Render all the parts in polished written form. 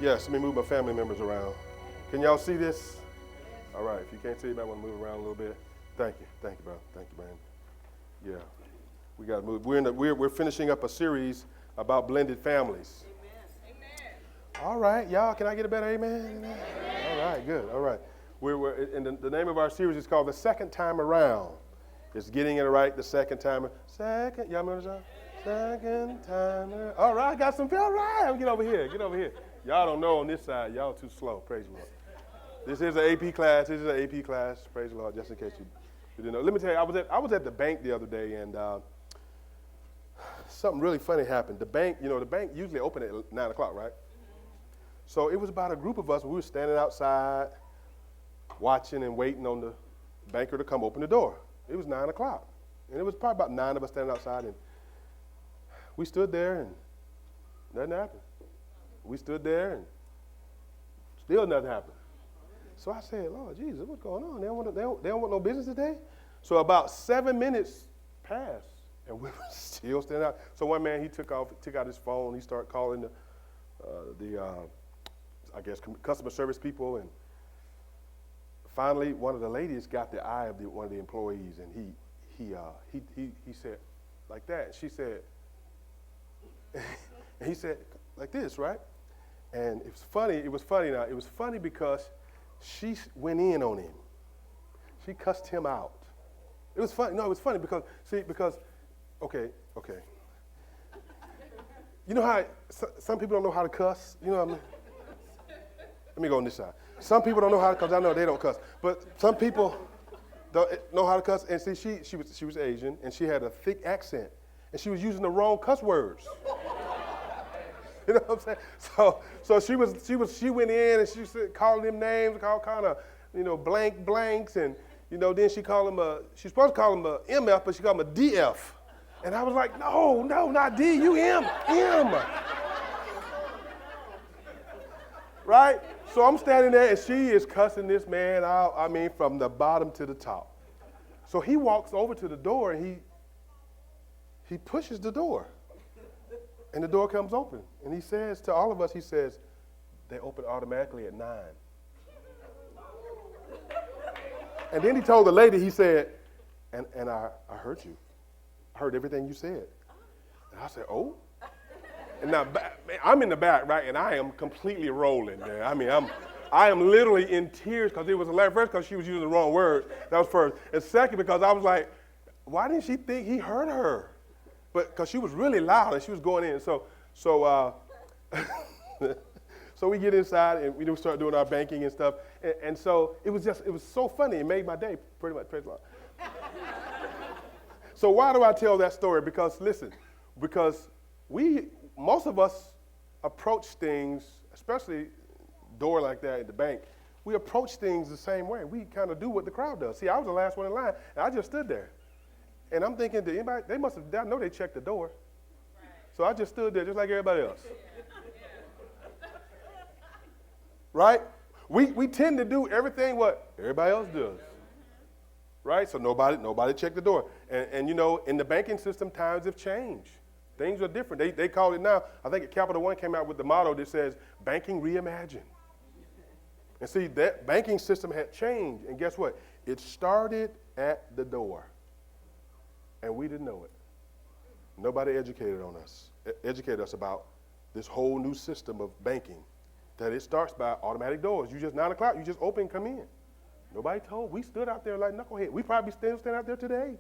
Yes, let me move my family members around. Can y'all see this? All right, if you can't see, you might want to move around a little bit. Thank you, bro. Thank you, man. Yeah, we got to move. We're finishing up a series about blended families. Amen. All right, y'all, can I get a better amen? Amen. All right, good. All right. And the name of our series is called The Second Time Around. It's getting it right the second time. Second, y'all remember the song? Second time around. All right, I got some people. All right, get over here. Get over here. Y'all don't know on this side. Y'all too slow. Praise the Lord. This is an AP class. This is an AP class. Praise the Lord, just in case you didn't know. Let me tell you, I was at the bank the other day, and something really funny happened. The bank usually open at 9 o'clock, right? So it was about a group of us. We were standing outside, watching and waiting on the banker to come open the door. It was 9 o'clock, and it was probably about 9 of us standing outside, and we stood there, and nothing happened. We stood there, and still nothing happened. So I said, Lord Jesus, what's going on? They don't want no business today? So about 7 minutes passed, and we were still standing out. So one man, he took out his phone. He started calling the customer service people, and finally, one of the ladies got the eye of one of the employees, and he said like that. And she said, and he said like this, right? And it was funny. It was funny because she went in on him. She cussed him out. It was funny. No, it was funny because okay. You know how some people don't know how to cuss? You know what I mean? Let me go on this side. Some people don't know how to cuss. I know they don't cuss. But some people don't know how to cuss. And see, she was Asian, and she had a thick accent. And she was using the wrong cuss words. You know what I'm saying? So she went in and she said, calling them names, kind of, blanks, and then she's supposed to call him a MF, but she called him a DF. And I was like, no, not D, you M. Right? So I'm standing there, and she is cussing this man out, from the bottom to the top. So he walks over to the door, and he pushes the door. And the door comes open. And he says to all of us, they open automatically at 9. And then he told the lady, he said, and I heard you. I heard everything you said. And I said, oh? And now I'm in the back, right? And I am completely rolling, man. I am literally in tears because it was hilarious. First, because she was using the wrong word. That was first. And second, because I was like, why didn't she think he heard her? But because she was really loud and she was going in. So we get inside and we start doing our banking and stuff. And so it was so funny. It made my day pretty much. Praise the Lord. So why do I tell that story? Because listen, most of us approach things, especially door like that at the bank, we approach things the same way. We kind of do what the crowd does. See, I was the last one in line, and I just stood there. And I'm thinking, did anybody, I know they checked the door. Right. So I just stood there just like everybody else. Right? We tend to do everything what everybody else does. Right? So nobody checked the door. And in the banking system, times have changed. Things are different. They call it now, I think Capital One came out with the motto that says, banking reimagined. And see, that banking system had changed. And guess what? It started at the door. And we didn't know it. Nobody educated us about this whole new system of banking. That it starts by automatic doors. You just 9 o'clock, you just open and come in. Nobody told. We stood out there like knucklehead. We probably still stand out there today.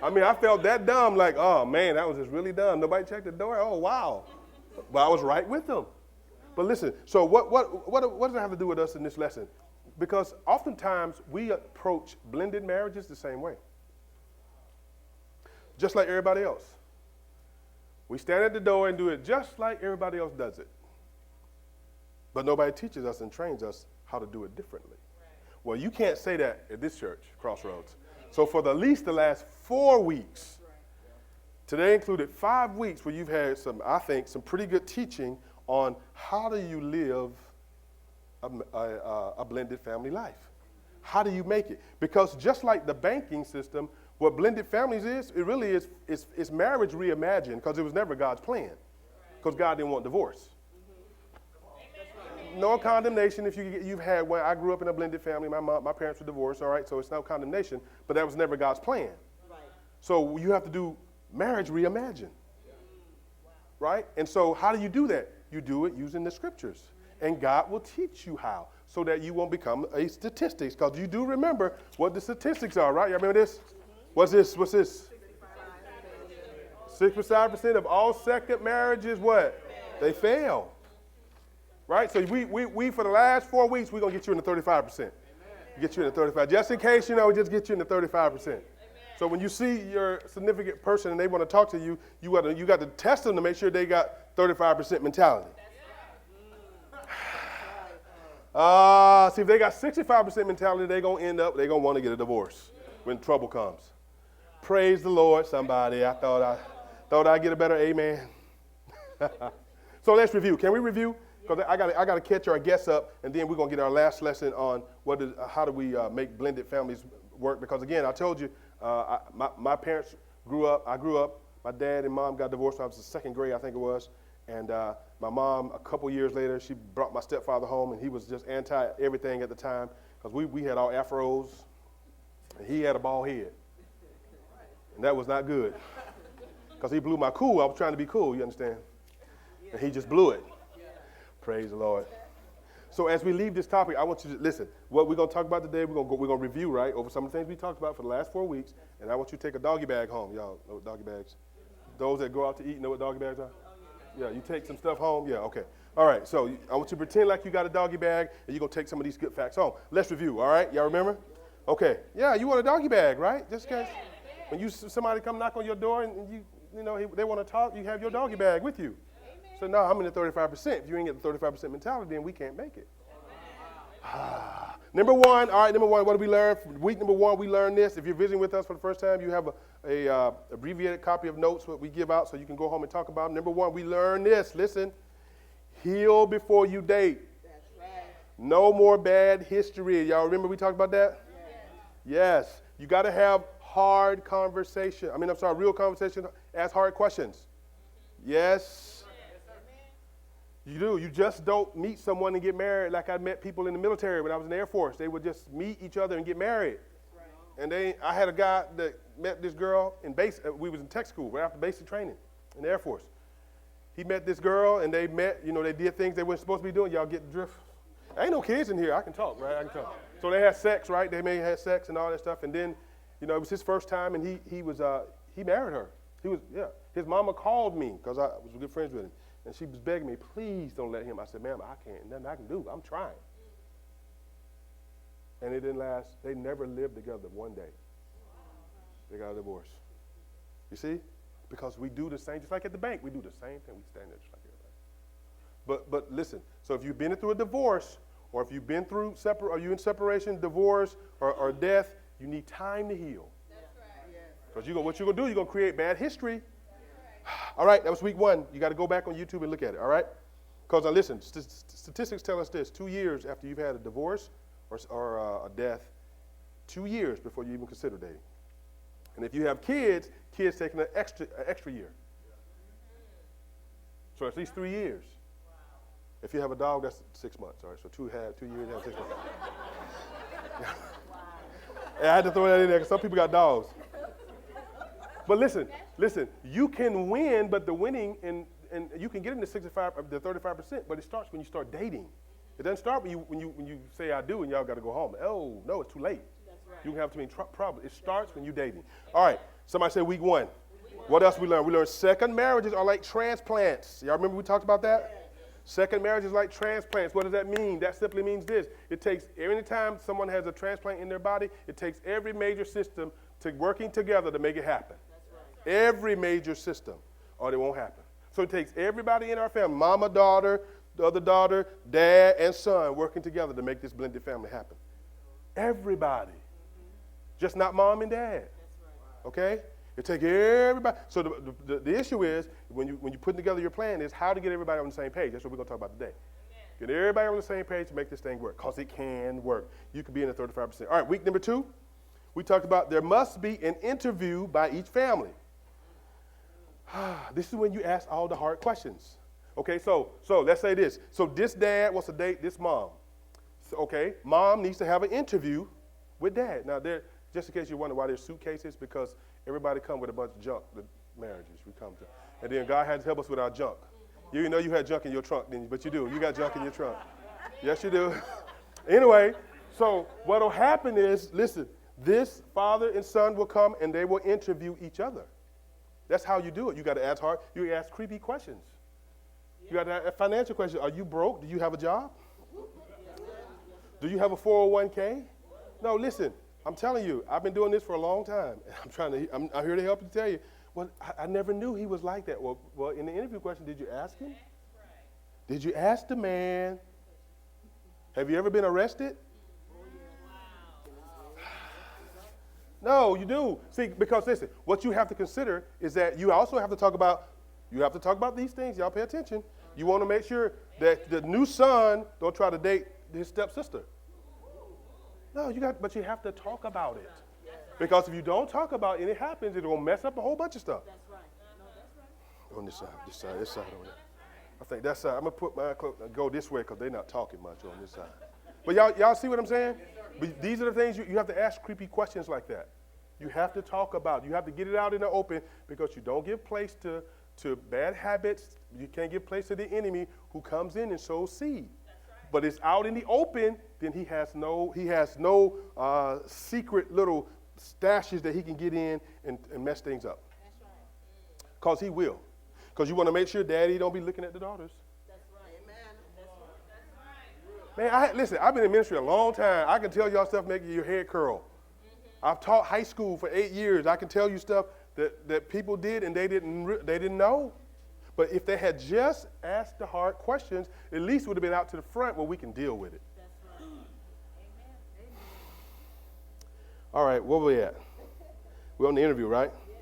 I felt that dumb, like, oh man, that was just really dumb. Nobody checked the door. Oh wow. But I was right with them. But listen, so what does it have to do with us in this lesson? Because oftentimes we approach blended marriages the same way. Just like everybody else. We stand at the door and do it just like everybody else does it. But nobody teaches us and trains us how to do it differently. Right. Well, you can't say that at this church, CrossRoads. So for at least the last 4 weeks, today included 5 weeks where you've had some pretty good teaching on how do you live a blended family life. How do you make it? Because just like the banking system, what blended families is, it really is marriage reimagined, because it was never God's plan, because God didn't want divorce. no condemnation if you've had one. I grew up in a blended family. My parents were divorced, all right? So it's no condemnation, but that was never God's plan. Right. So you have to do marriage reimagined, right? And so how do you do that? You do it using the scriptures, and God will teach you how so that you won't become a statistics, because you do remember what the statistics are, right? You remember this? What's this? 65% of all second marriages, what? They fail. Right? So we for the last 4 weeks, we're going to get you in the 35%. Get you in the 35. Just in case, we just get you in the 35%. So when you see your significant person and they want to talk to you, you got to test them to make sure they got 35% mentality. See, if they got 65% mentality, they're going to want to get a divorce when trouble comes. Praise the Lord, somebody. I thought I'd get a better amen. So let's review. Can we review? Because I got to catch our guests up, and then we're going to get our last lesson on how do we make blended families work. Because, again, I told you, my parents grew up. I grew up. My dad and mom got divorced when I was in second grade, I think it was. And my mom, a couple years later, she brought my stepfather home, and he was just anti-everything at the time because we had all afros, and he had a bald head. And that was not good because he blew my cool. I was trying to be cool, you understand? And he just blew it. Praise the Lord. So as we leave this topic, I want you to listen. What we're going to talk about today, we're going to review, right, over some of the things we talked about for the last 4 weeks. And I want you to take a doggy bag home. Y'all know what doggy bags? Those that go out to eat know what doggy bags are? Yeah, you take some stuff home? Yeah, okay. All right, so I want you to pretend like you got a doggy bag, and you're going to take some of these good facts home. Let's review, all right? Y'all remember? Okay. Yeah, you want a doggy bag, right? Just in case. When somebody come knock on your door and they want to talk, you have your doggy bag with you. So no, I'm in the 35%. If you ain't get the 35% mentality, then we can't make it. Number one, what did we learn? Week number 1, we learned this. If you're visiting with us for the first time, you have a abbreviated copy of notes what we give out so you can go home and talk about them. Number 1, we learned this. Listen, heal before you date. That's right. No more bad history. Y'all remember we talked about that? Yes. You got to have real conversation. Ask hard questions. Yes. You do. You just don't meet someone and get married like I met people in the military when I was in the Air Force. They would just meet each other and get married. Right. And I had a guy that met this girl in we was in tech school right after basic training in the Air Force. He met this girl and they met, they did things they weren't supposed to be doing. Y'all get the drift? Ain't no kids in here. I can talk, right? I can talk. So they had sex, right? They may have had sex and all that stuff. And then, it was his first time and he married her. His mama called me because I was good friends with him. And she was begging me, please don't let him. I said, ma'am, I can't. Nothing I can do. I'm trying. And it didn't last. They never lived together one day. They got a divorce. You see? Because we do the same, just like at the bank, we do the same thing. We stand there just like everybody. But listen, so if you've been through a divorce, or if you've been through are you in separation, divorce, or death, you need time to heal. That's right. Because what you're going to do, you're going to create bad history. All right, that was week 1. You got to go back on YouTube and look at it, all right? Because now listen, statistics tell us this. 2 years after you've had a divorce or a death, 2 years before you even consider dating. And if you have kids taking an extra year. So at least 3 years. If you have a dog, that's 6 months, all right? So 2 years and 6 months. I had to throw that in there because some people got dogs. But listen, you can win, but the winning, and you can get into the 35%, but it starts when you start dating. It doesn't start when you say I do and y'all got to go home. Oh, no, it's too late. That's right. You can have too many problems. It starts when you're dating. All right, somebody said week 1. What else we learned? We learned second marriages are like transplants. Y'all remember we talked about that? Second marriage is like transplants. What does that mean? That simply means this. It takes, any time someone has a transplant in their body, it takes every major system working together to make it happen. Every major system, or it won't happen. So it takes everybody in our family, mama, daughter, the other daughter, dad, and son working together to make this blended family happen. Everybody. Just not mom and dad. Okay? It takes everybody. So the issue is, when you're putting together your plan, is how to get everybody on the same page. That's what we're going to talk about today. Get everybody on the same page to make this thing work, because it can work. You can be in the 35%. All right, week number 2, we talked about there must be an interview by each family. This is when you ask all the hard questions. Okay, so let's say this. So this dad wants to date this mom. So, okay, mom needs to have an interview with dad. Now, just in case you wonder why there's suitcases, because everybody come with a bunch of junk, the marriages we come to. And then God had to help us with our junk. You know you had junk in your trunk, didn't you? But you do. You got junk in your trunk. Yes, you do. Anyway, so what will happen is, listen, this father and son will come and they will interview each other. That's how you do it. You got to ask hard. You ask creepy questions. You got to ask financial questions. Are you broke? Do you have a job? Do you have a 401k? No, listen. I'm telling you, I've been doing this for a long time. I'm here to help you tell you. Well, I never knew he was like that. Well, in the interview question, did you ask him? Did you ask the man? Have you ever been arrested? No, you do. See, because listen, what you have to consider is that you also have to talk about these things. Y'all pay attention. You want to make sure that the new son don't try to date his stepsister. No, but you have to talk about it. Because if you don't talk about it and it happens, it's going to mess up a whole bunch of stuff. That's right. No, that's right. On this side over there. I think that side. I'm going to put my go this way because they're not talking much on this side. But y'all see what I'm saying? But these are the things you have to ask creepy questions like that. You have to talk about it. You have to get it out in the open because you don't give place to bad habits. You can't give place to the enemy who comes in and sows seed. But it's out in the open, then he has no secret little stashes that he can get in and mess things up. That's right. Because he will. Because you want to make sure daddy don't be looking at the daughters. That's right. Amen. That's right. Man, listen, I've been in ministry a long time. I can tell y'all stuff making your hair curl. I've taught high school for 8 years. I can tell you stuff that people did and they didn't know. But if they had just asked the hard questions, at least it would have been out to the front where we can deal with it. That's right. Amen. Amen. All right, where we at? We're on the interview, right? Yes.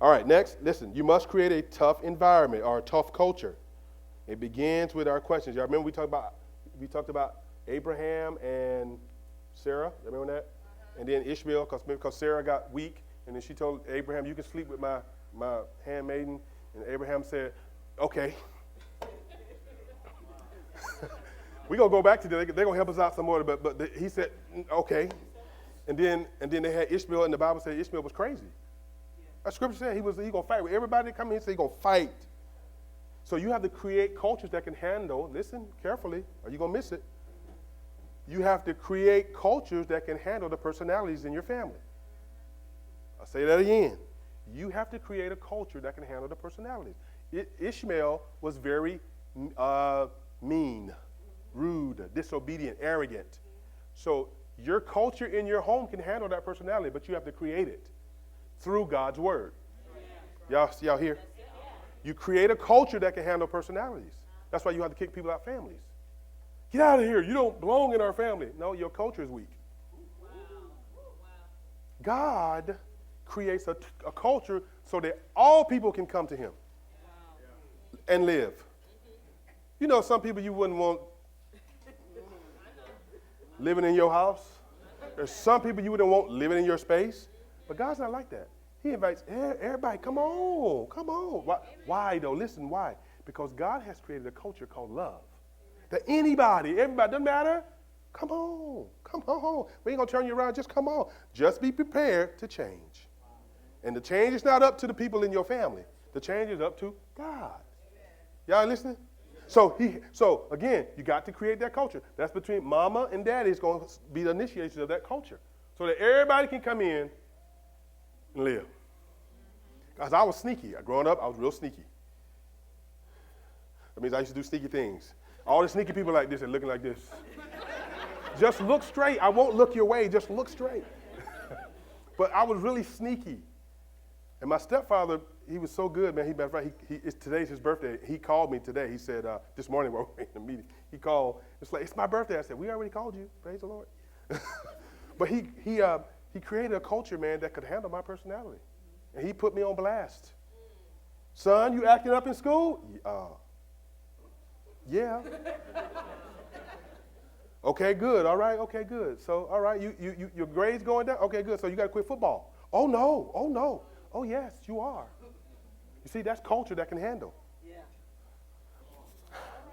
All right, next, listen, you must create a tough environment or a tough culture. It begins with our questions. Y'all remember we talked about Abraham and Sarah, remember that? And then Ishmael, because Sarah got weak, and then she told Abraham, you can sleep with my handmaiden. And Abraham said, okay. We're going to go back to that. They're going to help us out some more. But he said, okay. And then they had Ishmael, and the Bible said Ishmael was crazy. That scripture said he going to fight with everybody that come in. He said he's going to fight. So you have to create cultures that can handle, listen carefully, or you're going to miss it. You have to create cultures that can handle the personalities in your family. I'll say that again. You have to create a culture that can handle the personalities. Ishmael was very mean, rude, disobedient, arrogant. So your culture in your home can handle that personality, but you have to create it through God's word. Y'all hear? You create a culture that can handle personalities. That's why you have to kick people out of families. Get out of here. You don't belong in our family. No, your culture is weak. God creates a culture so that all people can come to him and live. You know, some people you wouldn't want living in your house. There's some people you wouldn't want living in your space. But God's not like that. He invites everybody, come on. Why though? Listen, why? Because God has created a culture called love. That everybody, doesn't matter. Come on. We ain't going to turn you around. Just come on. Just be prepared to change. And the change is not up to the people in your family. The change is up to God. Y'all listening? So again, you got to create that culture. That's between mama and daddy is going to be the initiation of that culture. So that everybody can come in and live. Because I was sneaky. Growing up, I was real sneaky. That means I used to do sneaky things. All the sneaky people like this and looking like this. Just look straight. I won't look your way. Just look straight. But I was really sneaky. And my stepfather, he was so good, man. Today's his birthday. He called me today. He said, this morning while we were in the meeting, he called. It's my birthday. I said, we already called you. Praise the Lord. But he created a culture, man, that could handle my personality. And he put me on blast. Son, you acting up in school? Yeah. Okay, good. All right. Okay, good. So, all right, your grades going down? Okay, good. So you got to quit football. Oh, no. Oh, yes, you are. You see, that's culture that can handle. Yeah.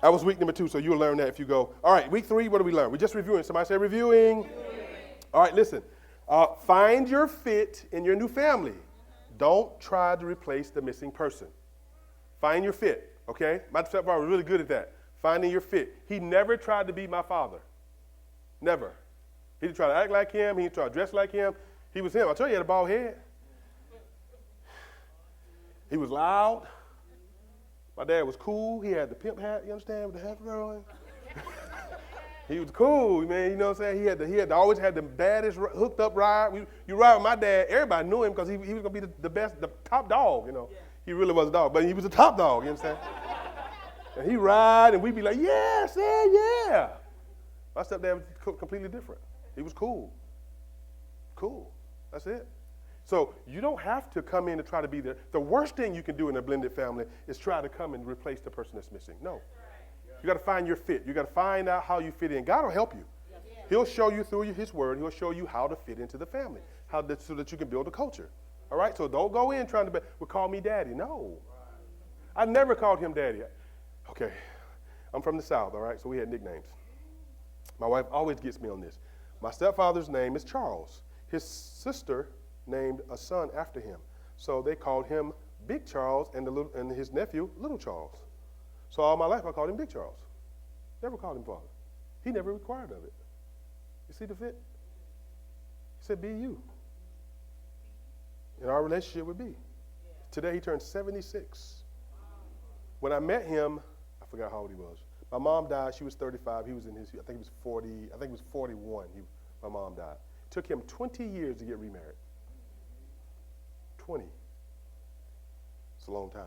That was week number 2, so you'll learn that if you go. All right, week 3, what did we learn? We're just reviewing. Somebody say reviewing. All right, listen. Find your fit in your new family. Don't try to replace the missing person. Find your fit, okay? My stepfather was really good at that, finding your fit. He never tried to be my father. Never. He didn't try to act like him. He didn't try to dress like him. He was him. I told you he had a bald head. He was loud. My dad was cool. He had the pimp hat, you understand, with the hat throwing. He was cool, man. You know what I'm saying? He had always had the baddest hooked up ride. You ride with my dad. Everybody knew him because he was gonna be the best, the top dog. You know, he really was a dog, but he was a top dog. You understand? And he ride, and we'd be like, yeah, say yeah. My stepdad was completely different. He was cool. Cool. That's it. So you don't have to come in and try to be there. The worst thing you can do in a blended family is try to come and replace the person that's missing. No. You got to find your fit. You got to find out how you fit in. God will help you. He'll show you through his word. He'll show you how to fit into the family, so that you can build a culture. All right? So don't go in trying to call me daddy. No. I never called him daddy. Okay. I'm from the South, all right? So we had nicknames. My wife always gets me on this. My stepfather's name is Charles. His sister named a son after him. So they called him Big Charles and his nephew Little Charles. So all my life I called him Big Charles. Never called him father. He never required of it. You see the fit? He said, be you. And our relationship would be. Today he turned 76. When I met him, I forgot how old he was. My mom died. She was 35. He was in his, I think he was 40. I think he was 41. My mom died. It took him 20 years to get remarried. 20. It's a long time.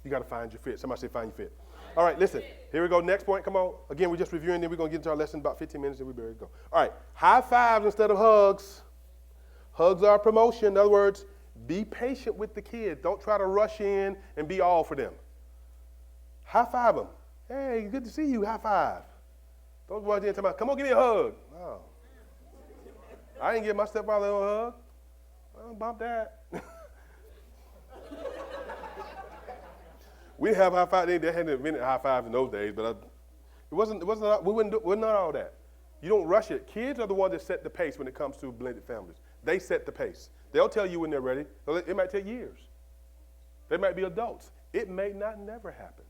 You got to find your fit. Somebody say find your fit. All right, listen. Here we go. Next point. Come on. Again, we're just reviewing. Then we're going to get into our lesson in about 15 minutes, and we better go. All right. High fives instead of hugs. Hugs are a promotion. In other words, be patient with the kids. Don't try to rush in and be all for them. High five them. Hey, good to see you. High five. Don't go out there and talk about, come on, give me a hug. No. I didn't give my stepfather a hug. I don't bump that. We didn't have high five. They hadn't invented high fives in those days, but we wasn't all that. You don't rush it. Kids are the ones that set the pace when it comes to blended families. They set the pace. They'll tell you when they're ready. It might take years. They might be adults. It may not never happen.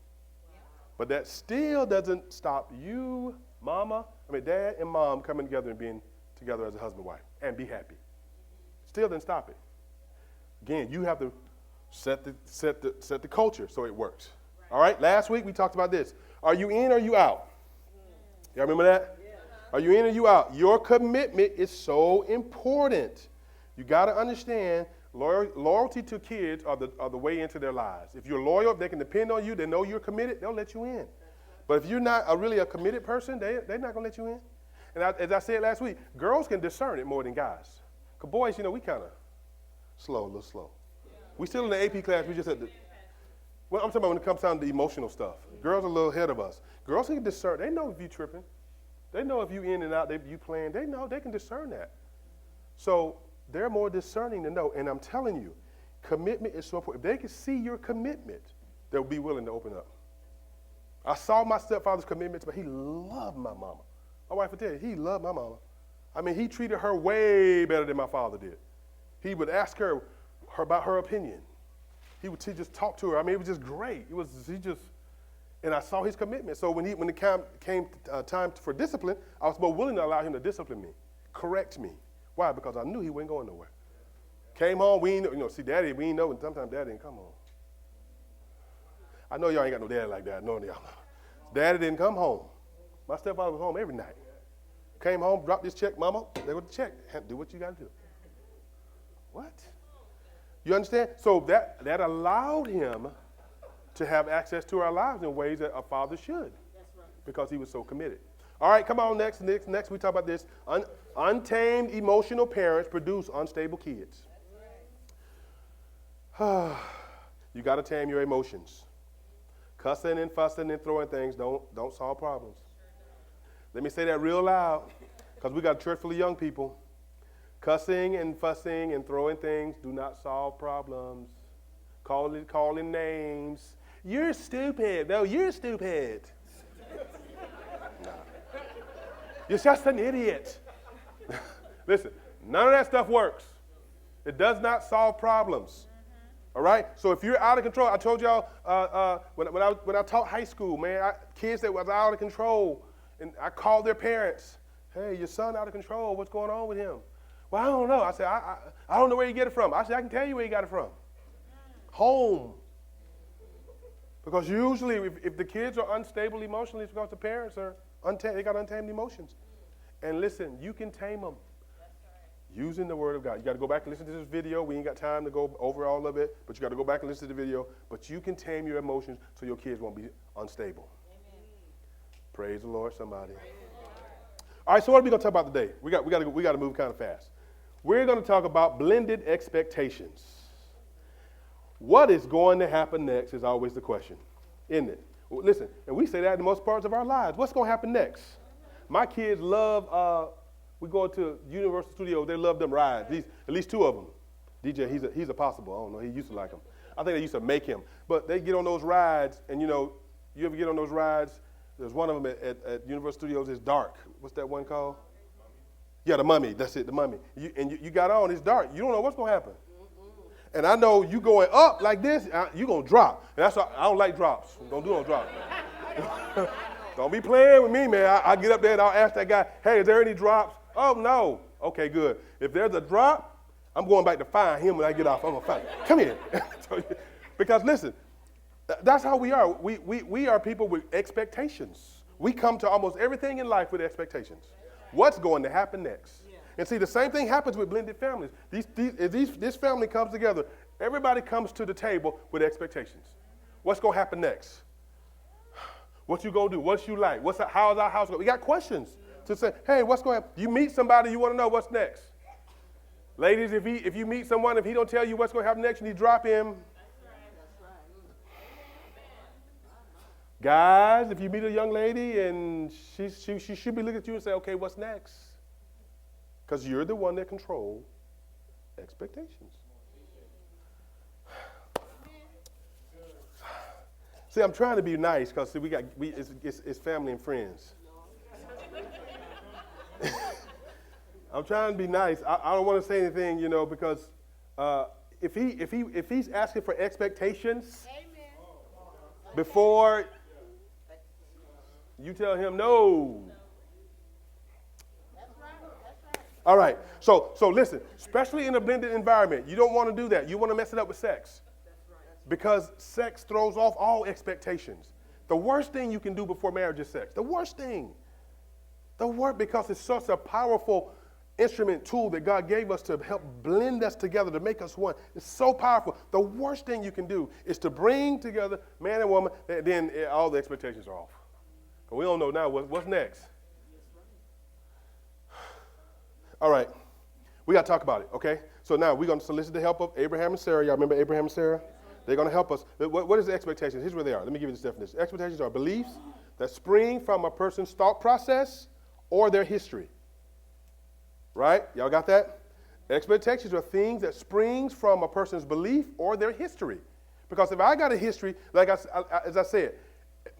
But that still doesn't stop you, dad and mom coming together and being together as a husband and wife and be happy. Still doesn't stop it. Again, you have to set the culture so it works. All right, last week we talked about this. Are you in or are you out? Y'all remember that? Are you in or you out? Your commitment is so important. You got to understand loyalty to kids are the way into their lives. If you're loyal, if they can depend on you, they know you're committed, they'll let you in. But if you're not really a committed person, they're not going to let you in. And as I said last week, girls can discern it more than guys. Because boys, we kind of a little slow. We still in the AP class, we just had well, I'm talking about when it comes down to the emotional stuff. Girls are a little ahead of us. Girls can discern. They know if you tripping. They know if you in and out, you playing. They know, they can discern that. So they're more discerning to know. And I'm telling you, commitment is so important. If they can see your commitment, they'll be willing to open up. I saw my stepfather's commitment, but he loved my mama. My wife would tell you, he loved my mama. I mean, he treated her way better than my father did. He would ask her about her opinion. He just talk to her. I mean, it was just great. And I saw his commitment. So when it came time for discipline, I was more willing to allow him to discipline me, correct me. Why? Because I knew he wasn't going nowhere. Came home, we ain't know, see, daddy, we ain't know, and sometimes daddy didn't come home. I know y'all ain't got no daddy like that. No, y'all. Daddy didn't come home. My stepfather was home every night. Came home, dropped this check, mama, there was the check. Do what you got to do. What? You understand? So that allowed him to have access to our lives in ways that a father should. That's right. Because he was so committed. All right, come on, next we talk about this. Untamed emotional parents produce unstable kids. You got to tame your emotions. Cussing and fussing and throwing things don't solve problems. Let me say that real loud, because we got a church full of young people. Cussing and fussing and throwing things do not solve problems. Calling names. You're stupid. No, you're stupid. Nah. You're just an idiot. Listen, none of that stuff works. It does not solve problems. All right? So if you're out of control, I told y'all when I taught high school, man, kids that was out of control, and I called their parents. Hey, your son out of control. What's going on with him? Well, I don't know. I said, I don't know where you get it from. I said, I can tell you where you got it from. Home. Because usually if the kids are unstable emotionally, it's because the parents are they got untamed emotions. And listen, you can tame them. Using the word of God. You got to go back and listen to this video. We ain't got time to go over all of it, but you got to go back and listen to the video. But you can tame your emotions so your kids won't be unstable. Amen. Praise the Lord, somebody. All right, so what are we going to talk about today? We got to move kind of fast. We're going to talk about blended expectations. What is going to happen next is always the question, isn't it? Well, listen, and we say that in most parts of our lives. What's going to happen next? My kids love. We go to Universal Studios. They love them rides. At least two of them. DJ, he's a possible. I don't know. He used to like them. I think they used to make him. But they get on those rides, and you ever get on those rides? There's one of them at Universal Studios. It's dark. What's that one called? Yeah, the Mummy. That's it, the Mummy. You got on. It's dark. You don't know what's gonna happen. And I know you going up like this, you're gonna drop. And that's why I don't like drops. Don't do no drops. Don't be playing with me, man. I get up there and I'll ask that guy, hey, is there any drops? Oh, no. Okay, good. If there's a drop, I'm going back to find him when I get off. I'm going to find him. Come here. Because, listen, that's how we are. We are people with expectations. We come to almost everything in life with expectations. What's going to happen next? Yeah. And see, the same thing happens with blended families. This family comes together. Everybody comes to the table with expectations. What's going to happen next? What you going to do? What you like? How is our house going? We got questions. To say, hey, what's going to happen? You meet somebody, you want to know what's next. Ladies, if you meet someone, if he don't tell you what's going to happen next, you need to drop him. That's right. Guys, if you meet a young lady and she should be looking at you and say, okay, what's next? Because you're the one that controls expectations. See, I'm trying to be nice because it's family and friends. I'm trying to be nice. I don't want to say anything, because if he's asking for expectations, amen, before you tell him no. That's right. That's right. All right. So listen, especially in a blended environment, you don't want to do that. You want to mess it up with sex. Because sex throws off all expectations. The worst thing you can do before marriage is sex. The worst thing. Because it's such a powerful instrument tool that God gave us to help blend us together, to make us one. It's so powerful. The worst thing you can do is to bring together man and woman, and then all the expectations are off. We don't know now what's next. All right. We got to talk about it, okay? So now we're going to solicit the help of Abraham and Sarah. Y'all remember Abraham and Sarah? They're going to help us. What is the expectation? Here's where they are. Let me give you this definition. Expectations are beliefs that spring from a person's thought process or their history. Right? Y'all got that? Expectations are things that springs from a person's belief or their history. Because if I got a history, like as I said,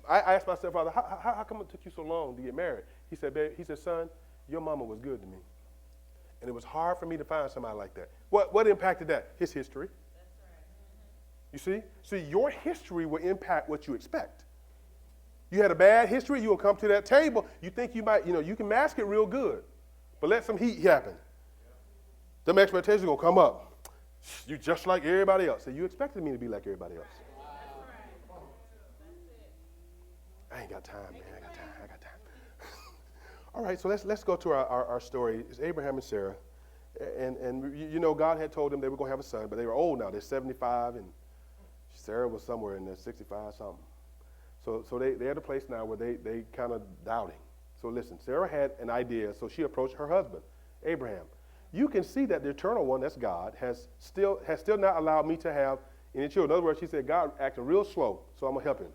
I asked my stepfather, how come it took you so long to get married? He said, babe, son, your mama was good to me. And it was hard for me to find somebody like that. What impacted that? His history. That's right. You see? See, your history will impact what you expect. You had a bad history, you will come to that table, you think you might, you can mask it real good, but let some heat happen. Them expectations are going to come up. You just like everybody else. So you expected me to be like everybody else. I ain't got time, man. I got time. All right, so let's go to our story. It's Abraham and Sarah. And God had told them they were going to have a son, but they were old now. They're 75, and Sarah was somewhere in the 65 something. So they're at a place now where they kind of doubting. So listen, Sarah had an idea, so she approached her husband, Abraham. You can see that the eternal one, that's God, has still not allowed me to have any children. In other words, she said, God acting real slow, so I'm going to help him.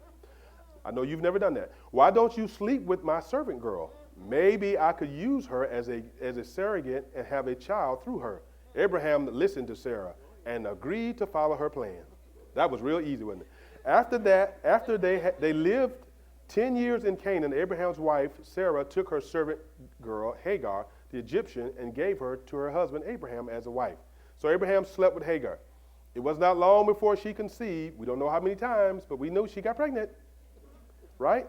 I know you've never done that. Why don't you sleep with my servant girl? Maybe I could use her as a surrogate and have a child through her. Abraham listened to Sarah and agreed to follow her plan. That was real easy, wasn't it? After that, after they lived 10 years in Canaan, Abraham's wife, Sarah, took her servant girl, Hagar, the Egyptian, and gave her to her husband Abraham as a wife. So Abraham slept with Hagar. It was not long before she conceived. We don't know how many times, but we know she got pregnant. Right?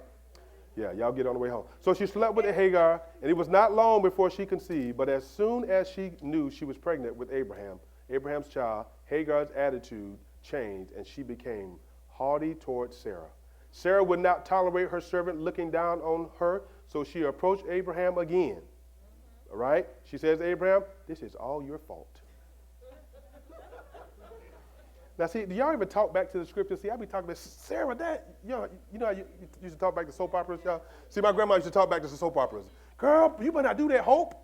Yeah, y'all get on the way home. So she slept with Hagar, and it was not long before she conceived. But as soon as she knew she was pregnant with Abraham's child, Hagar's attitude changed, and she became haughty towards Sarah. Sarah would not tolerate her servant looking down on her, so she approached Abraham again. All right? She says, Abraham, this is all your fault. Now, see, do y'all ever talk back to the scripture? See, I be talking to Sarah, that, you know how you used to talk back to soap operas, y'all? See, my grandma used to talk back to the soap operas. Girl, you better not do that, Hope.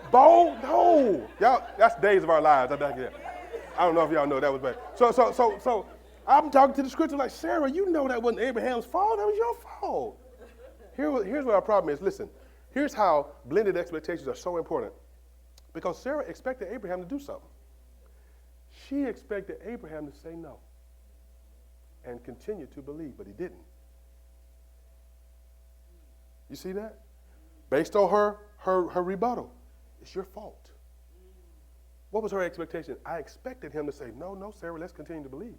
Bo, no. Y'all, that's days of our lives. I don't know if y'all know that was bad. So I'm talking to the scripture like, Sarah, you know that wasn't Abraham's fault. That was your fault. Here's what our problem is. Listen, here's how blended expectations are so important. Because Sarah expected Abraham to do something. She expected Abraham to say no and continue to believe, but he didn't. You see that? Based on her rebuttal, it's your fault. What was her expectation? I expected him to say, no, Sarah, let's continue to believe.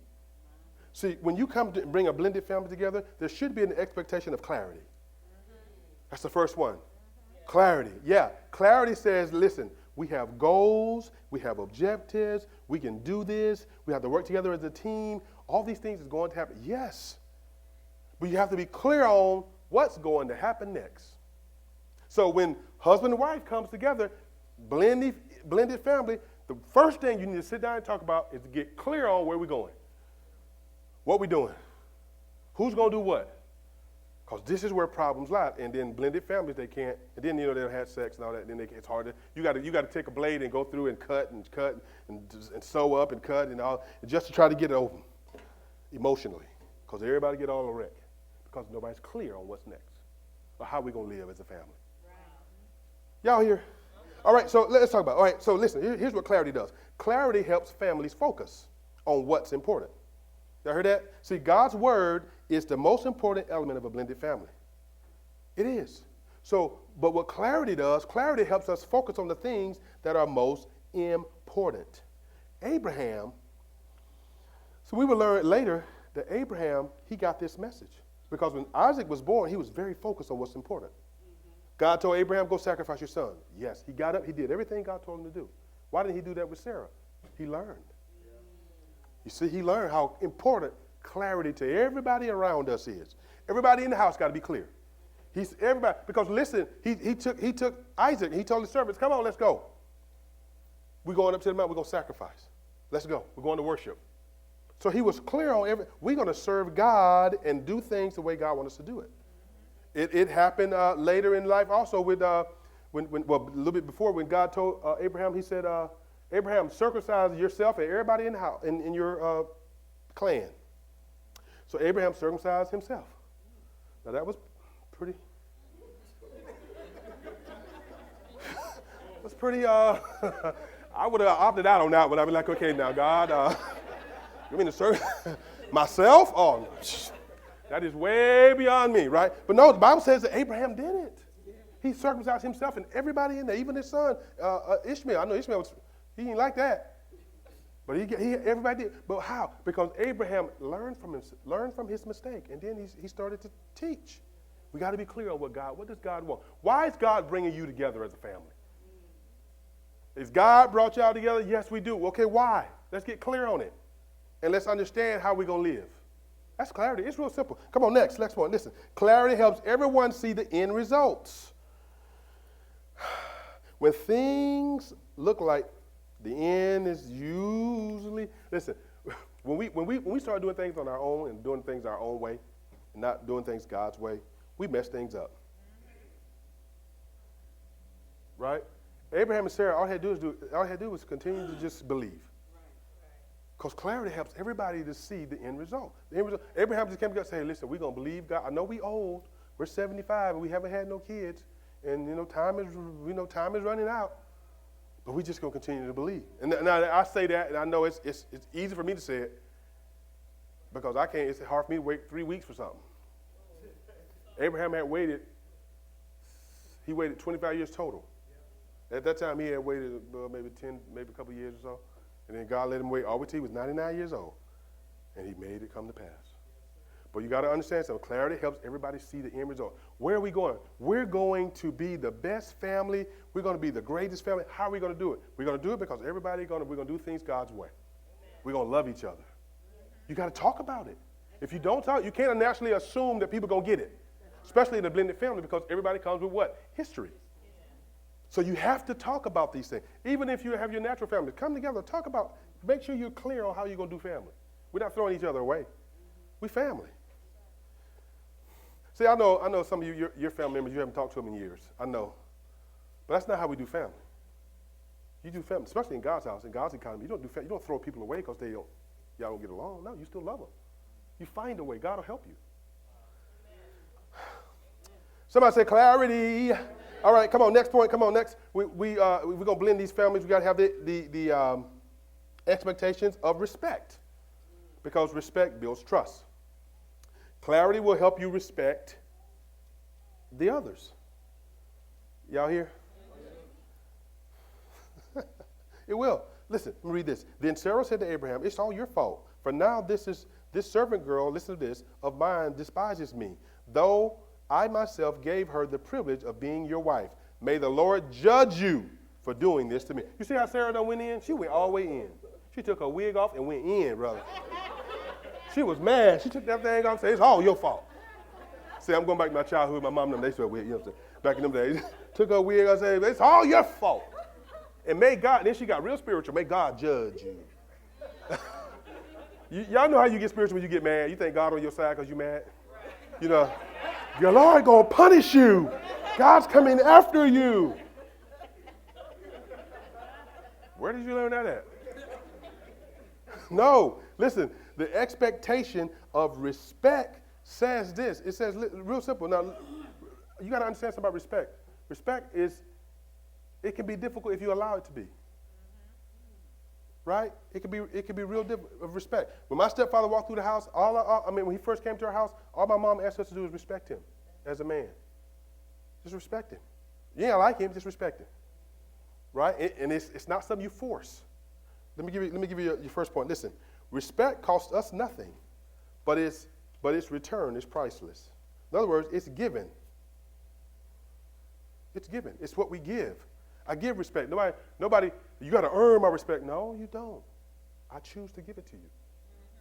See, when you come to bring a blended family together, there should be an expectation of clarity. That's the first one. Clarity. Yeah, clarity says, listen, we have goals, we have objectives, we can do this, we have to work together as a team. All these things is going to happen. Yes. But you have to be clear on what's going to happen next. So when husband and wife comes together, blended family, the first thing you need to sit down and talk about is to get clear on where we're going. What we doing? Who's going to do what? Because this is where problems lie. And then blended families, they can't. And then, they'll have sex and all that. And then it's harder. You got to take a blade and go through and cut and sew up and cut and all, just to try to get it open emotionally. Because everybody get all a wreck. Because nobody's clear on what's next or how we're going to live as a family. Right. Y'all here? All right, so let's talk about it. All right, so listen, here's what clarity does. Clarity helps families focus on what's important. Y'all heard that? See, God's word is the most important element of a blended family. It is. So, but what clarity does, clarity helps us focus on the things that are most important. Abraham, so we will learn later that Abraham, he got this message. Because when Isaac was born, he was very focused on what's important. God told Abraham, go sacrifice your son. Yes, he got up, he did everything God told him to do. Why didn't he do that with Sarah? He learned. You see, he learned how important clarity to everybody around us is. Everybody in the house got to be clear. Everybody, because listen, he took Isaac and he told his servants, come on, let's go. We're going up to the mountain, we're going to sacrifice. Let's go. We're going to worship. So he was clear on we're going to serve God and do things the way God wants us to do it. It happened later in life also with, a little bit before when God told Abraham, he said, Abraham, circumcise yourself and everybody in the house, in your clan. So Abraham circumcised himself. Now that was pretty. was pretty. I would have opted out on that one. I'd be like, okay, now God, you mean to serve myself? Oh, that is way beyond me, right? But no, the Bible says that Abraham did it. He circumcised himself and everybody in there, even his son Ishmael. I know Ishmael he didn't like that, but everybody did. But how? Because Abraham learned from his mistake, and then he started to teach. We got to be clear on what does God want? Why is God bringing you together as a family? Is God brought y'all together? Yes, we do. Okay, why? Let's get clear on it, and let's understand how we're gonna live. That's clarity. It's real simple. Come on, next one. Listen, clarity helps everyone see the end results. When things look like the end is usually, listen, when we start doing things on our own and doing things our own way and not doing things God's way, we mess things up. Right? Abraham and Sarah, all they had to do was continue to just believe. Because clarity helps everybody to see the end result. Abraham just came together and said, hey, listen, we're going to believe God. I know we're old. We're 75 and we haven't had no kids. And, time is running out. But we're just going to continue to believe. And now I say that, and I know it's easy for me to say it. Because I can't, it's hard for me to wait 3 weeks for something. Abraham had waited, he waited 25 years total. At that time, he had waited maybe 10, maybe a couple years or so. And then God let him wait all the way till he was 99 years old. And he made it come to pass. But you got to understand something. Clarity helps everybody see the end result. Where are we going? We're going to be the best family. We're going to be the greatest family. How are we going to do it? We're going to do it because we're going to do things God's way. We're going to love each other. You got to talk about it. If you don't talk, you can't naturally assume that people are going to get it. Especially in a blended family, because everybody comes with what? History. So you have to talk about these things. Even if you have your natural family, come together, talk about, make sure you're clear on how you're going to do family. We're not throwing each other away. We family. See, I know some of you, your family members, you haven't talked to them in years. I know. But that's not how we do family. You do family, especially in God's house, in God's economy. You don't throw people away because y'all don't get along. No, you still love them. You find a way. God will help you. Somebody say clarity. All right, come on, next point. Come on, next. We're going to blend these families. We got to have the expectations of respect, because respect builds trust. Clarity will help you respect the others. Y'all here? It will. Listen, let me read this. Then Sarah said to Abraham, "It's all your fault. For now this servant girl, listen to this, of mine despises me, though I myself gave her the privilege of being your wife. May the Lord judge you for doing this to me." You see how Sarah done went in? She went all the way in. She took her wig off and went in, brother. She was mad. She took that thing off and said, "It's all your fault." See, I'm going back to my childhood. My mom and them, they swear wig, you know what I'm saying? Back in them days. Took her wig off and said, "It's all your fault." And may God, then she got real spiritual. May God judge you. Y'all know how you get spiritual when you get mad. You think God on your side because you mad? You know, your Lord going to punish you. God's coming after you. Where did you learn that at? No, listen, the expectation of respect says this. It says, real simple. Now, you got to understand something about respect. Respect it can be difficult if you allow it to be. Right? It can be real difficult of respect. When my stepfather walked through the house, when he first came to our house, all my mom asked us to do was respect him as a man. Just respect him. You ain't like him, just respect him. Right? And it's not something you force. Let me give you your first point. Listen, respect costs us nothing, but its return is priceless. In other words, it's given. It's given. It's what we give. I give respect. Nobody, you got to earn my respect. No, you don't. I choose to give it to you.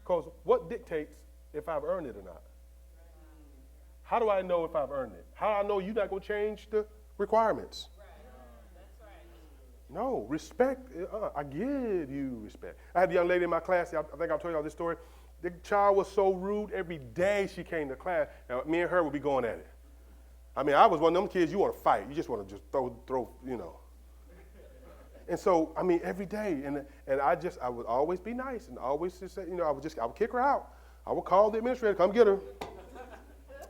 Because what dictates if I've earned it or not? How do I know if I've earned it? How do I know you're not going to change the requirements? No, respect, I give you respect. I had a young lady in my class, I think I've told y'all this story. The child was so rude every day she came to class. Now, me and her would be going at it. I mean, I was one of them kids, you want to fight. You just want to just throw, you know. And so, I mean, every day, and I would always be nice, and always just say, you know, I would kick her out. I would call the administrator, come get her.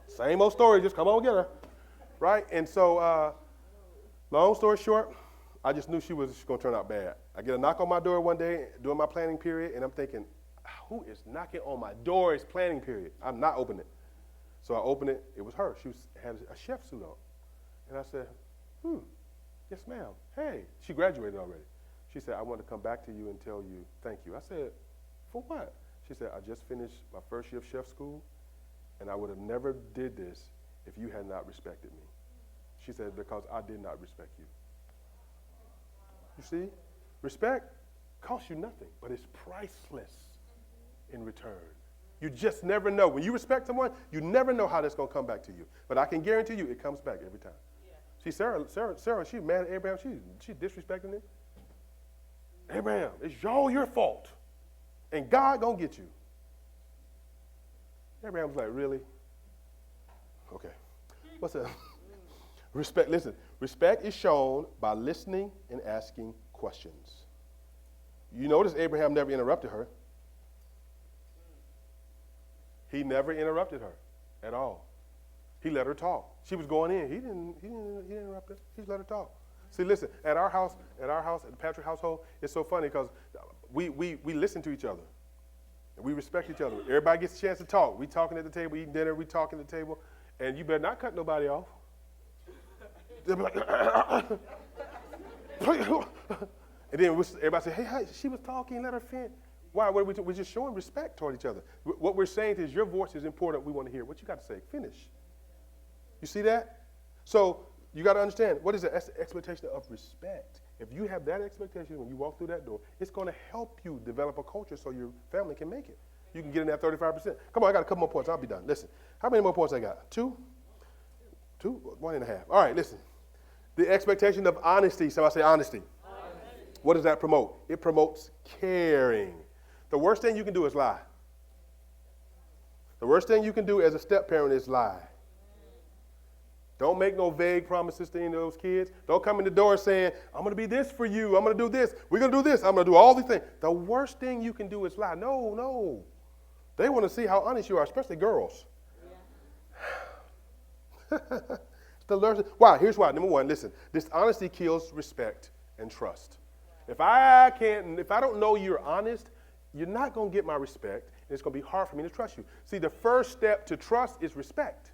Same old story, just come on get her, right? And so, long story short, I just knew she was going to turn out bad. I get a knock on my door one day during my planning period, and I'm thinking, who is knocking on my door? It's planning period. I'm not opening it. So I opened it. It was her. She had a chef suit on. And I said, yes, ma'am. Hey, she graduated already. She said, I want to come back to you and tell you thank you. I said, for what? She said, I just finished my first year of chef school, and I would have never did this if you had not respected me. She said, because I did not respect you. You see, respect costs you nothing, but it's priceless in return. You just never know. When you respect someone, you never know how that's going to come back to you. But I can guarantee you it comes back every time. Yeah. See, Sarah, she mad at Abraham. She disrespecting him. Abraham, it's all your fault. And God going to get you. Abraham was like, really? Okay. What's up? Respect, listen. Respect is shown by listening and asking questions. You notice Abraham never interrupted her. He never interrupted her at all. He let her talk. She was going in. He didn't interrupt her. He just let her talk. See, listen, at our house, at the Patrick household, it's so funny because we listen to each other. And we respect each other. Everybody gets a chance to talk. We talking at the table, eating dinner, we talking at the table. And you better not cut nobody off. They'll be like, and then everybody say, hey, she was talking, let her finish. Why? We're just showing respect toward each other. What we're saying is your voice is important. We want to hear what you got to say. Finish. You see that? So you got to understand, what is the expectation of respect? If you have that expectation when you walk through that door, it's going to help you develop a culture so your family can make it. You can get in that 35%. Come on, I got a couple more points. I'll be done. Listen, how many more points I got? 2? 1.5. All right, listen. The expectation of honesty. Somebody say honesty. What does that promote? It promotes caring. The worst thing you can do is lie. The worst thing you can do as a step-parent is lie. Don't make no vague promises to any of those kids. Don't come in the door saying, I'm going to be this for you. I'm going to do this. We're going to do this. I'm going to do all these things. The worst thing you can do is lie. No. They want to see how honest you are, especially girls. Yeah. Why? Here's why. Number one, listen. Dishonesty kills respect and trust. If I don't know you're honest, you're not going to get my respect, and it's going to be hard for me to trust you. See, the first step to trust is respect.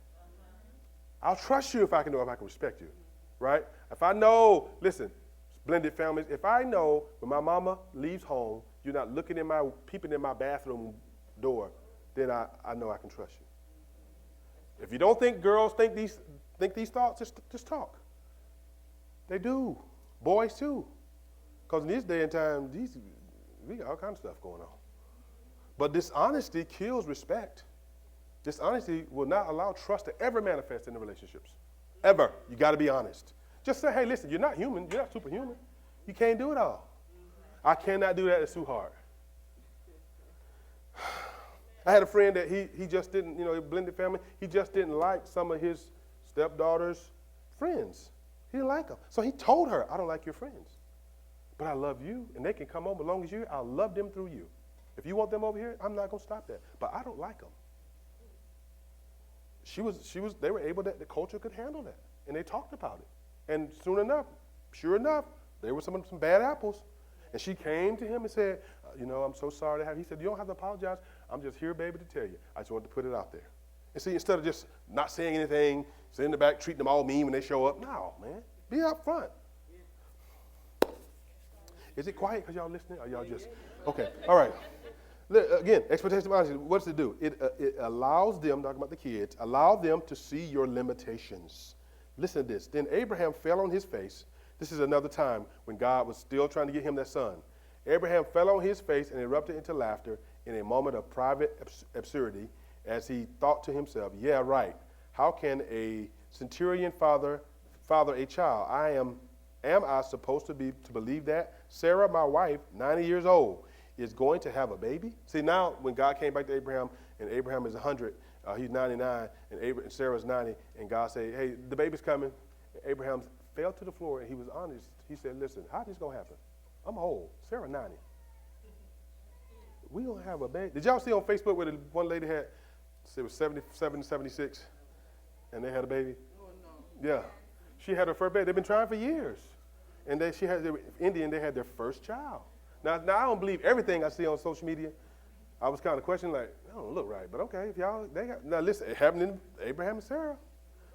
I'll trust you if I can respect you, right? If I know, listen, blended families, if I know when my mama leaves home, you're not peeping in my bathroom door, then I know I can trust you. If you don't think girls think these thoughts, just talk. They do. Boys too. Because in this day and time, we got all kinds of stuff going on. But dishonesty kills respect. Dishonesty will not allow trust to ever manifest in the relationships. Ever. You got to be honest. Just say, hey, listen, you're not human. You're not superhuman. You can't do it all. I cannot do that. It's too hard. I had a friend that he just didn't, a blended family. He just didn't like some of his stepdaughter's friends. He didn't like them. So he told her, I don't like your friends. But I love you, and they can come home as long as you're here. I'll love them through you. If you want them over here, I'm not going to stop that. But I don't like them. They were able that the culture could handle that. And they talked about it. And sure enough, there were some bad apples. And she came to him and said, I'm so sorry to have. He said, you don't have to apologize. I'm just here, baby, to tell you. I just wanted to put it out there. And see, instead of just not saying anything, sitting in the back, treating them all mean when they show up. No, man. Be up front. Is it quiet because y'all listening? Or y'all just, okay, all right. Again, expectation of honesty, what does it do? It allows them, talking about the kids, allow them to see your limitations. Listen to this. Then Abraham fell on his face. This is another time when God was still trying to get him that son. Abraham fell on his face and erupted into laughter in a moment of private absurdity as he thought to himself, yeah, right. How can a centurion father a child? Am I supposed to believe that? Sarah, my wife, 90 years old, is going to have a baby? See, now when God came back to Abraham, and Abraham is 100, he's 99, and Sarah's 90, and God said, hey, the baby's coming. And Abraham fell to the floor, and he was honest. He said, listen, how's this going to happen? I'm old. Sarah, 90. We don't have a baby. Did y'all see on Facebook where the one lady had, it was 77, 76, and they had a baby? Oh, no. Yeah. She had her first baby. They've been trying for years. And they had their first child. Now I don't believe everything I see on social media. I was kind of questioning, like, that don't look right. But okay, now listen, it happened in Abraham and Sarah.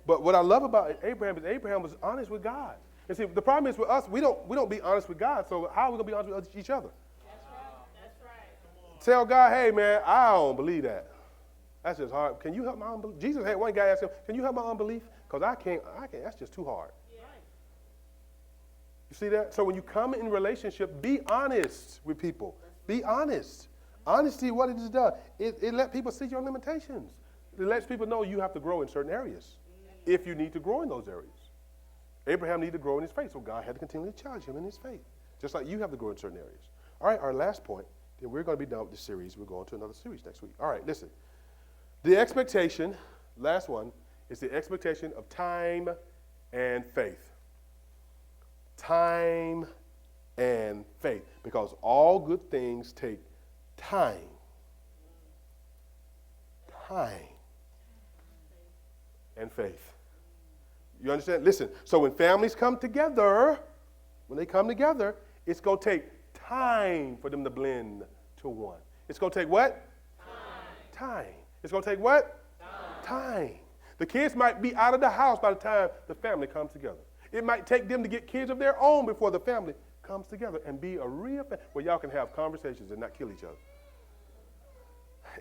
But what I love about Abraham is Abraham was honest with God. And see, the problem is with us, we don't be honest with God. So how are we gonna be honest with each other? That's right. Tell God, hey man, I don't believe that. That's just hard. Can you help my unbelief? Jesus had one guy ask him, can you help my unbelief? Because I can't, that's just too hard. You see that? So when you come in relationship, be honest with people. Be honest. Honesty, what it has done, it lets people see your limitations. It lets people know you have to grow in certain areas if you need to grow in those areas. Abraham needed to grow in his faith, so God had to continually challenge him in his faith, just like you have to grow in certain areas. All right, our last point, then we're going to be done with this series. We're going to another series next week. All right, listen. The expectation, last one, is the expectation of time and faith. Time and faith, because all good things take time. Time and faith. You understand? Listen, so when families come together, it's going to take time for them to blend to one. It's going to take what? time. It's going to take what? Time. The kids might be out of the house by the time the family comes together. It might take them to get kids of their own before the family comes together and be a real family where y'all can have conversations and not kill each other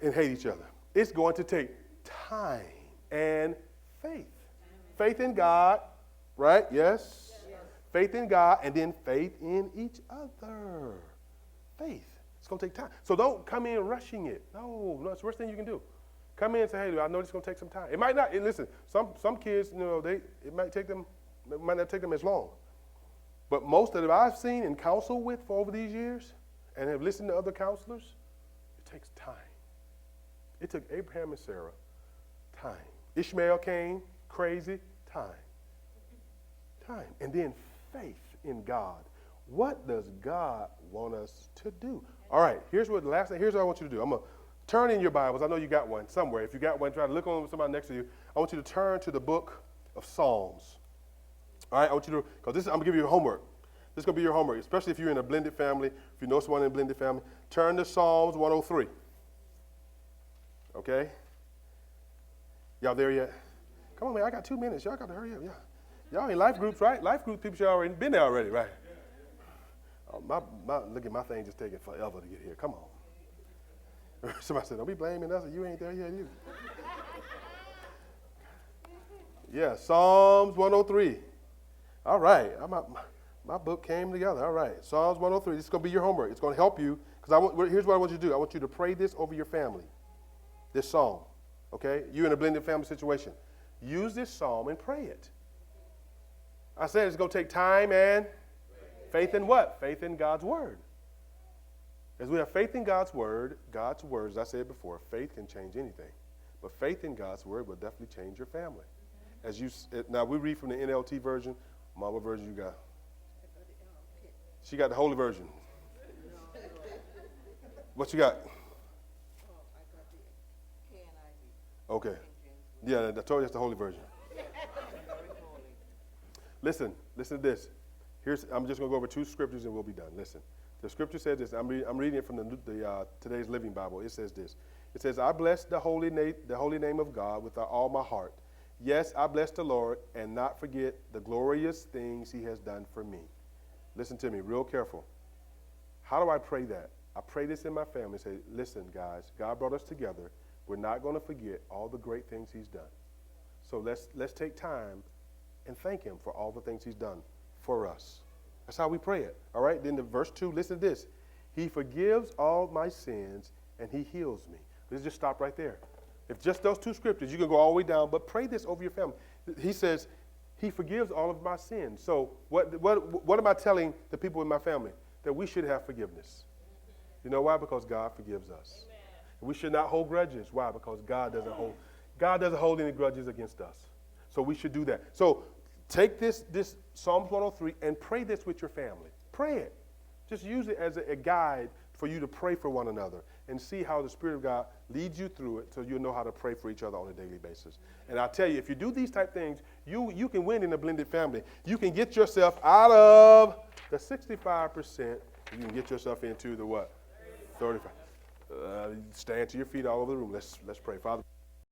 and hate each other. It's going to take time and faith. Faith in God, right? Yes. Faith in God, and then faith in each other. Faith. It's going to take time. So don't come in rushing it. No, it's the worst thing you can do. Come in and say, hey, I know this is going to take some time. It might not. And listen, some kids, it might not take them as long. But most of them I've seen and counseled with for over these years and have listened to other counselors, it takes time. It took Abraham and Sarah time. Ishmael came, crazy, time. And then faith in God. What does God want us to do? All right, here's what I want you to do. I'm going to turn in your Bibles. I know you got one somewhere. If you got one, try to look on somebody next to you. I want you to turn to the book of Psalms. All right, I want you to, because I'm going to give you homework. This is going to be your homework, especially if you're in a blended family, if you know someone in a blended family. Turn to Psalms 103. Okay? Y'all there yet? Come on, man, I got 2 minutes. Y'all got to hurry up. Yeah. Y'all in life groups, right? Life group people should already been there already, right? Oh, look at my thing just taking forever to get here. Come on. Somebody said, don't be blaming us. You ain't there yet either. Yeah, Psalms 103. All right. My book came together. All right. Psalms 103. This is going to be your homework. It's going to help you. Because here's what I want you to do. I want you to pray this over your family. This psalm. Okay? You're in a blended family situation. Use this psalm and pray it. I said it's going to take time and faith in what? Faith in God's word. As we have faith in God's word, as I said before, faith can change anything. But faith in God's word will definitely change your family. Now we read from the NLT version. Mama version you got? She got the Holy Version. What you got? I got the KNIV. Okay. Yeah, I told you that's the Holy Version. Listen to this. I'm just going to go over 2 scriptures and we'll be done. Listen. The scripture says this. I'm reading it from the today's Living Bible. It says this. It says, I bless the holy name of God with all my heart. Yes, I bless the Lord and not forget the glorious things he has done for me. Listen to me real careful. How do I pray that? I pray this in my family. Say, listen, guys, God brought us together. We're not going to forget all the great things he's done. So let's take time and thank him for all the things he's done for us. That's how we pray it. All right? Then the verse 2, listen to this. He forgives all my sins and he heals me. Let's just stop right there. If just those 2 scriptures, you can go all the way down, but pray this over your family. He says, he forgives all of my sins. So what am I telling the people in my family? That we should have forgiveness. You know why? Because God forgives us. We should not hold grudges. Why? Because God doesn't hold any grudges against us. So we should do that. So take this Psalms 103 and pray this with your family. Pray it. Just use it as a guide for you to pray for one another and see how the Spirit of God leads you through it so you'll know how to pray for each other on a daily basis. And I'll tell you, if you do these type things, you can win in a blended family. You can get yourself out of the 65%. You can get yourself into the what? 35. Stand to your feet all over the room. Let's pray. Father.